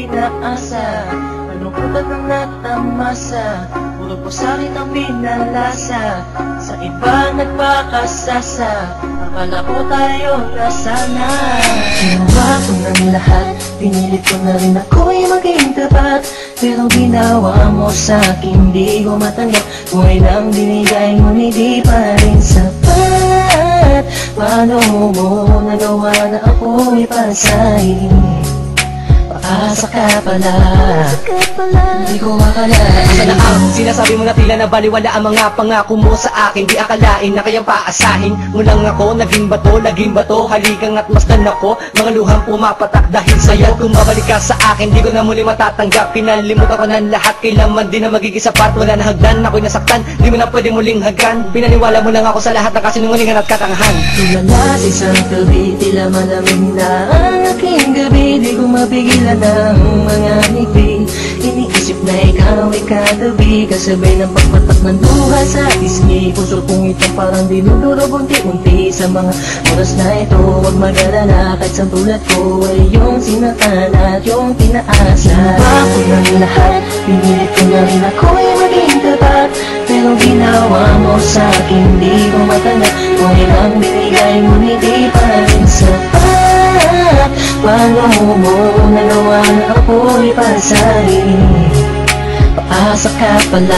pinaasa. Malungkot at ang natamasa, puro po sa'kin ang pinalasa. Sa iba nagpakasasa, akala ko tayo na sana. Ginawa ko ng lahat, pinilit ko na rin ako'y maging tapat. Pero ginawa mo sa'kin, di ko matanggap. Buhay lang binigay ngunit di pa rin sapat. Paano mo nagawa na ako'y pasahin? Paasa ka pala, hindi ko akalain. Asa na ang sinasabi mo na tila na baliwala ang mga pangako mo sa akin? Di akalain na kayang paasahin mo lang ako. Naging bato, halikan at masdan ako. Mga luhang pumapatak dahil sa'yo. Kung babalik ka sa akin, di ko na muli matatanggap. Pinalimutan ko ng lahat, kailanman din na magiging sapat. Wala na hagdan, ako'y nasaktan, di mo na pwede muling hagan. Pinaniwala mo lang ako sa lahat ng kasinungalingan at katangahan. Tulala sa isang gabi, tila malamig na ang aking gabi. Di ko mapigilan ng mga ngiti. Iniisip na ikaw ay katabi, kasabay ng pagpatak ng luha sa pisngi. Puso kong ito parang dinudurog unti-unti. Sa mga oras na ito, huwag mag-alala, kahit sa tulad ko ay yung sinatan at yung pinaasa. Ginawa ko ng lahat, pinilit ko na rin ako'y maging tapat. Pero ginawa mo sa'kin, di ko matanggap. Kung ilang binigay ngunit di pa rin sapat. Paano mo nagawa na ako'y pasahin? Paasa ka pala,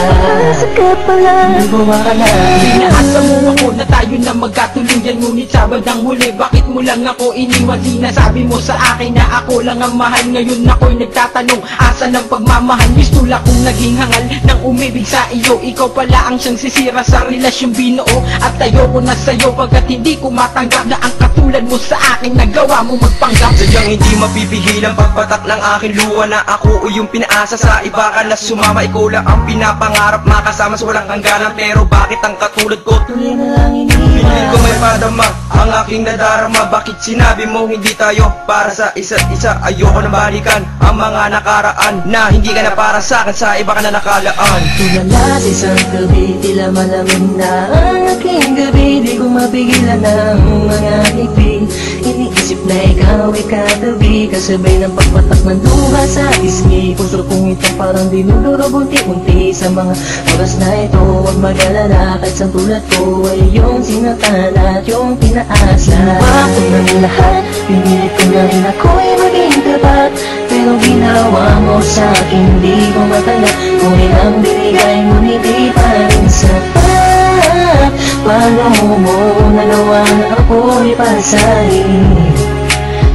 hindi ko akalain. Inaasa mo ako na tayo na magkatuluyan, ngunit sa bandang huli, bakit mo lang ako iniwan? Sinasabi mo sa akin na ako lang ang mahal. Ngayon ako'y nagtatanong, asa ng pagmamahal? Mistula kong naging hangal nang umibig sa iyo. Ikaw pala ang siyang sisira sa relasyong binuo. At tayo ko na sa'yo pagkat hindi ko matanggap na ang katulad mo sa akin nagawa mo magpanggap. Sadyang hindi mapipigil ang pagpatak ng aking luha na ako o yung pinaasa sa iba ka na sumama. Ikaw lang ang pinapangarap, makasama sa walang hangganan. Pero bakit ang katulad ko tuloy na lang pilit iniwan? ko may padama ang aking nadarama. Bakit sinabi mo hindi tayo para sa isa't isa? Ayoko na balikan ang mga nakaraan na hindi ka na para sa akin, sa iba ka na nakalaan. Tulala sa isang gabi, tila malamig na ang aking gabi. Di ko mapigilan ng mga ngiti. Iniisip na ikaw ay katabi, kasabay ng pagpatak ng luha sa pisngi. Puso kong ito parang dinudurog unti-unti. Sa mga oras na ito, huwag mag-alala, kahit sa tulad ko ay yung sinatan at yung pinaasa. Ginawa ko ng lahat, pinilit ko na rin ako'y maging tapat. Pero ginawa mo sa'kin, di ko matanggap. Kung ilang binigay ngunit di pa rin sapat. Paano mo nagawa na ako'y pasahin?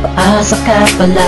Paasa ka pala,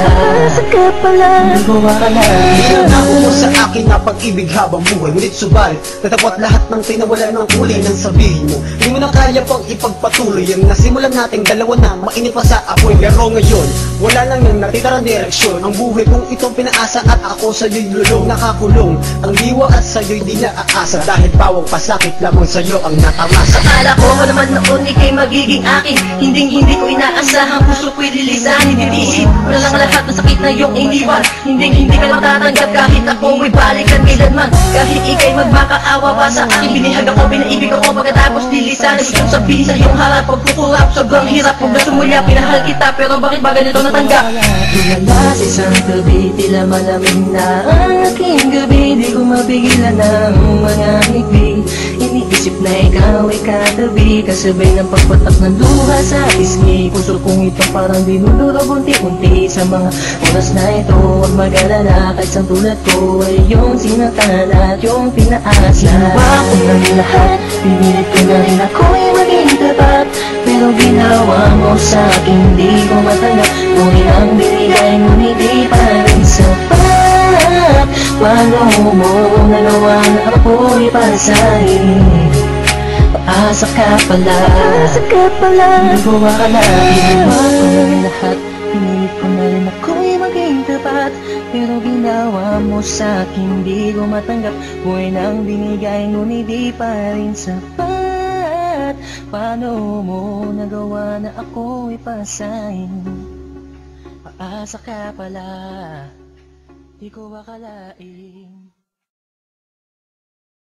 hindi ko akalain. Nangako mo sa akin na pag-ibig habang buhay, ngunit subalit natapot lahat ng tinawala ng kulay ng sabihin mo. Hindi mo na kaya pang ipagpatuloy ang nasimulan nating dalawa na mainit pa sa apoy. Pero ngayon, wala lang yung natitirang direksyon. Ang buhay kong itong pinaasa at ako sa'yo'y lulong nakakulong. Ang diwa at sa'yo'y di naaasa, dahil bawang pasakit lamang sa'yo ang natamasa. Akala ko naman noon ika'y magiging akin, hindi ko inaasahan, puso ko'y lilisan. Hindi wala lang lahat ng sakit na iyong iniwan. Hindi ka lang matatanggap kahit ako may balikan kailanman. Kahit ika'y magmakaawa pa sa akin, binihag ako, pinaibig ako, pagkatapos lilisan. Gustong sabihin sa iyong harap, pagkukurap, sobrang hirap. Kung nasumulya, pinahal kita, pero bakit ba ganito natanggap? Tulala sa isang gabi, tila malamig na ang aking gabi. Di ko mapigilan ng mga ngiti. Iniisip na ikaw ay katabi, kasabay ng pagpatak ng luha sa pisngi. Puso kong ito parang dinudurog unti-unti. Sa mga oras na ito, huwag mag-alala, kahit sa tulad ko ay yung sinatan at yung pinaasa. Ginawa ko ng lahat, pinilit ko na rin ako'y maging tapat. Pero ginawa mo sa'kin, di ko matanggap. Kung ilang binigay ngunit di pa rin sapat. Paano mo nagawa na ako'y pasahin? Paasa ka pala, hindi ko akalain. Ginawa ko ng lahat, pinilit ko na rin ako'y maging tapat. Pero ginawa mo sa'kin, di ko matanggap. Buhay nang binigay ngunit di pa rin sapat. Paano mo nagawa na ako'y pasahin? Paasa ka pala, di ko akalain.